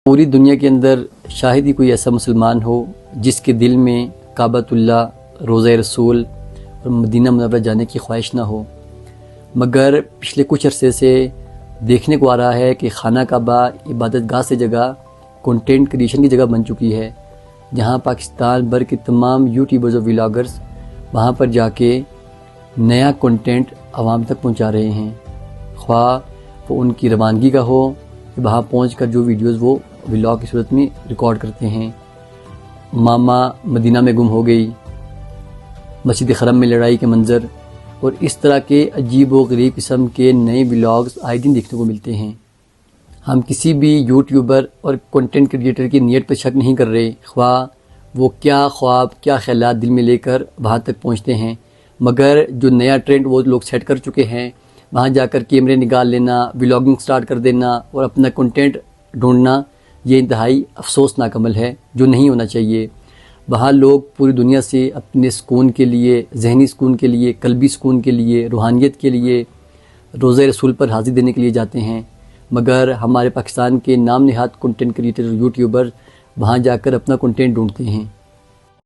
پوری دنیا کے اندر شاید ہی کوئی ایسا مسلمان ہو جس کے دل میں کعبۃ اللہ، روضہ رسول اور مدینہ منورہ جانے کی خواہش نہ ہو، مگر پچھلے کچھ عرصے سے دیکھنے کو آ رہا ہے کہ خانہ کعبہ عبادت گاہ سے جگہ کنٹینٹ کریشن کی جگہ بن چکی ہے، جہاں پاکستان بھر کے تمام یوٹیوبرز اور ولاگرز وہاں پر جا کے نیا کنٹینٹ عوام تک پہنچا رہے ہیں، خواہ وہ ان کی روانگی کا ہو، وہاں پہنچ کر جو ویڈیوز وہ ولاگ کی صورت میں ریکارڈ کرتے ہیں۔ ماما مدینہ میں گم ہو گئی، مسجد حرم میں لڑائی کے منظر اور اس طرح کے عجیب و غریب قسم کے نئے ولاگز آئے دن دیکھنے کو ملتے ہیں۔ ہم کسی بھی یوٹیوبر اور کنٹینٹ کریٹر کی نیت پر شک نہیں کر رہے، خواہ وہ کیا خواب، کیا خیالات دل میں لے کر وہاں تک پہنچتے ہیں، مگر جو نیا ٹرینڈ وہ لوگ سیٹ کر چکے ہیں، وہاں جا کر کیمرے نکال لینا، ولاگنگ سٹارٹ کر دینا اور اپنا کنٹینٹ ڈھونڈنا، یہ انتہائی افسوسناک عمل ہے جو نہیں ہونا چاہیے۔ وہاں لوگ پوری دنیا سے اپنے سکون کے لیے، ذہنی سکون کے لیے، قلبی سکون کے لیے، روحانیت کے لیے، روضہ رسول پر حاضری دینے کے لیے جاتے ہیں، مگر ہمارے پاکستان کے نام نہاد کنٹینٹ کریٹر اور یوٹیوبر وہاں جا کر اپنا کنٹینٹ ڈھونڈتے ہیں۔